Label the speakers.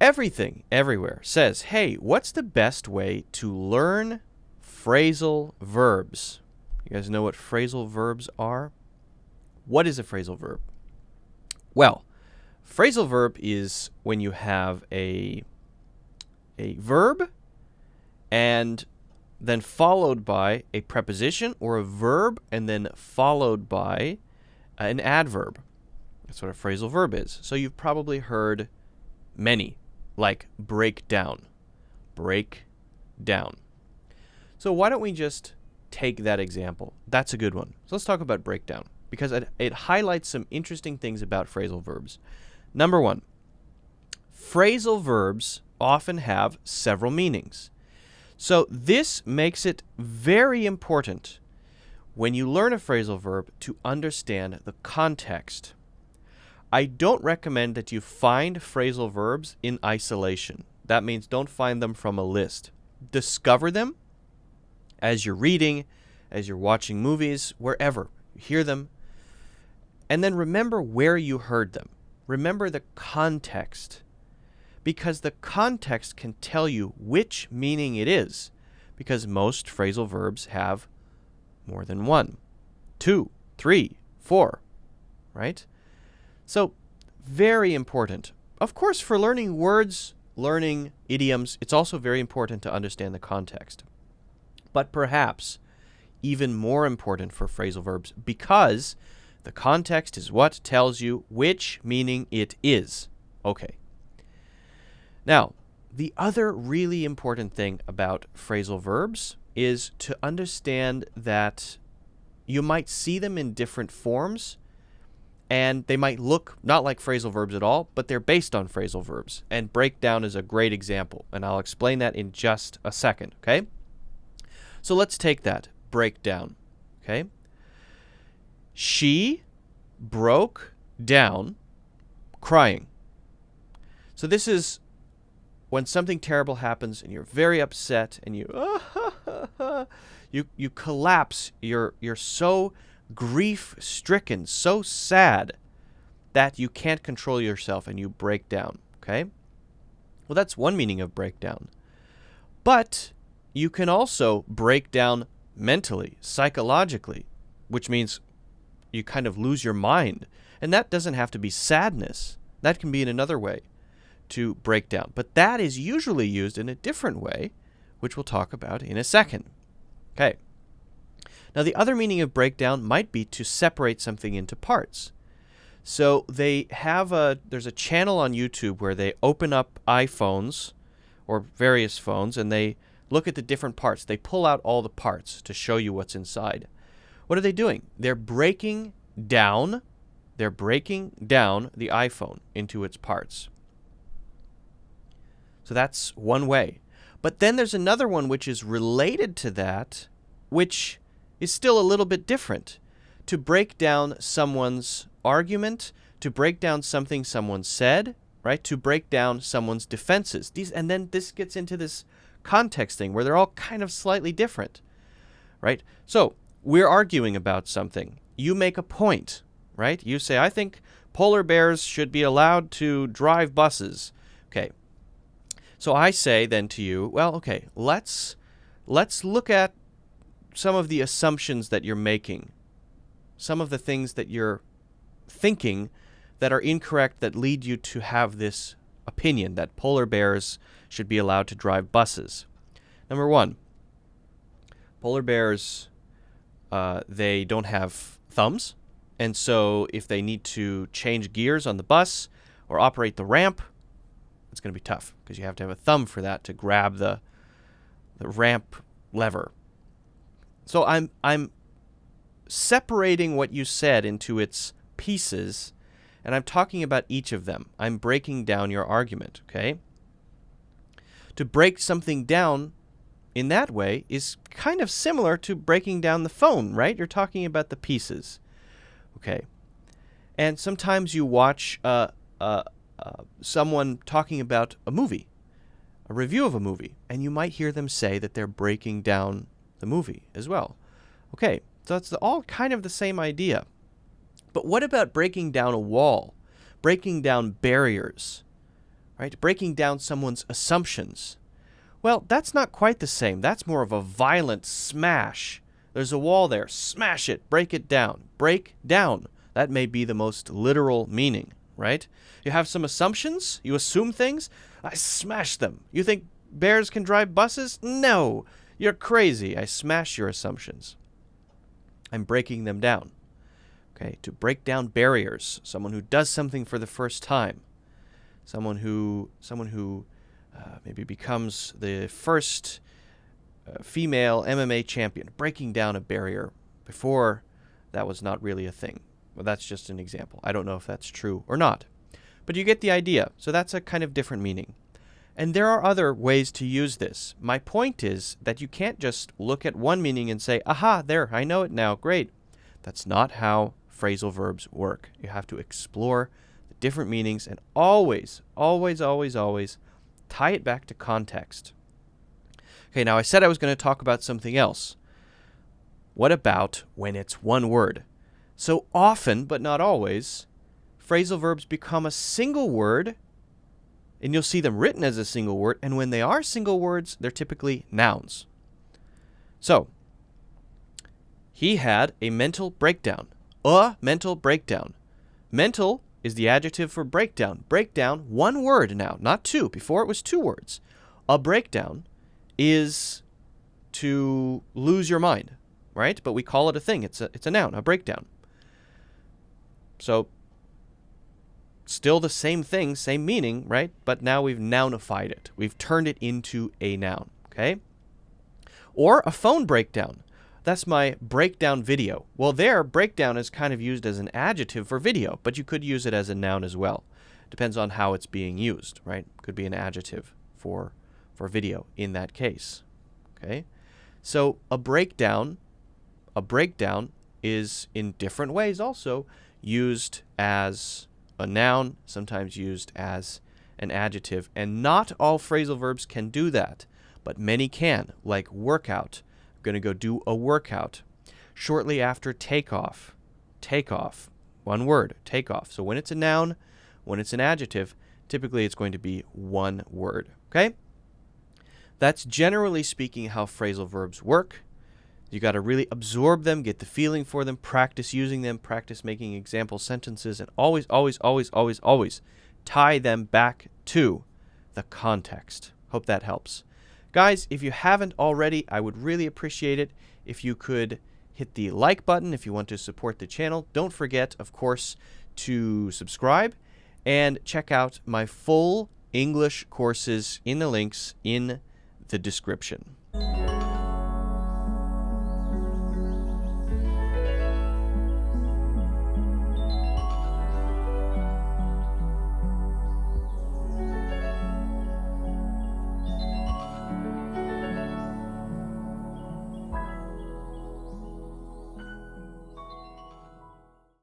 Speaker 1: everything, everywhere says, hey, what's the best way to learn phrasal verbs? You guys know what phrasal verbs are? What is a phrasal verb? Well, phrasal verb is when you have a verb and then followed by a preposition or a verb and then followed by an adverb. That's what a phrasal verb is. So you've probably heard many, like break down. Break down. So why don't we just take that example? That's a good one. So let's talk about breakdown because it highlights some interesting things about phrasal verbs. Number one, phrasal verbs often have several meanings. So this makes it very important when you learn a phrasal verb to understand the context. I don't recommend that you find phrasal verbs in isolation. That means don't find them from a list. Discover them as you're reading, as you're watching movies, wherever. You hear them. And then remember where you heard them. Remember the context. Because the context can tell you which meaning it is. Because most phrasal verbs have more than one, 2, 3, 4, right? So, very important. Of course, for learning words, learning idioms, it's also very important to understand the context. But perhaps even more important for phrasal verbs because the context is what tells you which meaning it is. Okay. Now, the other really important thing about phrasal verbs is to understand that you might see them in different forms, and they might look not like phrasal verbs at all, but they're based on phrasal verbs. And breakdown is a great example, and I'll explain that in just a second, okay? So let's take that, breakdown, okay? She broke down crying. So this is when something terrible happens and you're very upset and you collapse, you're so grief-stricken, so sad that you can't control yourself and you break down, okay? Well, that's one meaning of breakdown. But you can also break down mentally, psychologically, which means you kind of lose your mind. And that doesn't have to be sadness. That can be in another way to break down. But that is usually used in a different way, which we'll talk about in a second. Okay. Now, the other meaning of breakdown might be to separate something into parts. So they have there's a channel on YouTube where they open up iPhones or various phones and they look at the different parts. They pull out all the parts to show you what's inside. What are they doing? They're breaking down the iPhone into its parts. So that's one way. But then there's another one which is related to that, which is still a little bit different. To break down someone's argument, to break down something someone said, right? To break down someone's defenses. And then this gets into this context thing where they're all kind of slightly different, right? So we're arguing about something. You make a point, right? You say, I think polar bears should be allowed to drive buses. Okay. So I say then to you, well, okay, let's look at some of the assumptions that you're making, some of the things that you're thinking that are incorrect that lead you to have this opinion that polar bears should be allowed to drive buses. Number one, polar bears, they don't have thumbs, and so if they need to change gears on the bus or operate the ramp, it's going to be tough because you have to have a thumb for that to grab the ramp lever. So I'm separating what you said into its pieces, and I'm talking about each of them. I'm breaking down your argument, okay? To break something down in that way is kind of similar to breaking down the phone, right? You're talking about the pieces, okay? And sometimes you watch someone talking about a movie, a review of a movie, and you might hear them say that they're breaking down the movie as well. Okay, so it's all kind of the same idea. But what about breaking down a wall, breaking down barriers, right? Breaking down someone's assumptions. Well, that's not quite the same. That's more of a violent smash. There's a wall there. Smash it. Break it down. Break down. That may be the most literal meaning, right? You have some assumptions. You assume things. I smash them. You think bears can drive buses? No. You're crazy. I smash your assumptions. I'm breaking them down. Okay, to break down barriers. Someone who does something for the first time. Someone who maybe becomes the first female MMA champion, breaking down a barrier before that was not really a thing. Well, that's just an example. I don't know if that's true or not. But you get the idea. So that's a kind of different meaning. And there are other ways to use this. My point is that you can't just look at one meaning and say, aha, there, I know it now, great. That's not how phrasal verbs work. You have to explore the different meanings and always, always, always, always tie it back to context. Okay, now I said I was going to talk about something else. What about when it's one word? So often, but not always, phrasal verbs become a single word, and you'll see them written as a single word, and when they are single words, they're typically nouns. So, he had a mental breakdown. A mental breakdown. Mental is the adjective for breakdown. Breakdown, one word now, not two. Before it was two words. A breakdown is to lose your mind, right? But we call it a thing. It's a noun, a breakdown. So, still the same thing, same meaning, right? But now we've nounified it. We've turned it into a noun, okay? Or a phone breakdown. That's my breakdown video. Well, there, breakdown is kind of used as an adjective for video, but you could use it as a noun as well. Depends on how it's being used, right? Could be an adjective for video in that case, okay? So a breakdown is in different ways also used as a noun, sometimes used as an adjective, and not all phrasal verbs can do that, but many can, like workout. I'm going to go do a workout. Shortly after takeoff, one word, takeoff. So when it's a noun, when it's an adjective, typically it's going to be one word, okay? That's generally speaking how phrasal verbs work. You got to really absorb them, get the feeling for them, practice using them, practice making example sentences, and always, always, always, always, always tie them back to the context. Hope that helps. Guys, if you haven't already, I would really appreciate it if you could hit the like button if you want to support the channel. Don't forget, of course, to subscribe and check out my full English courses in the links in the description.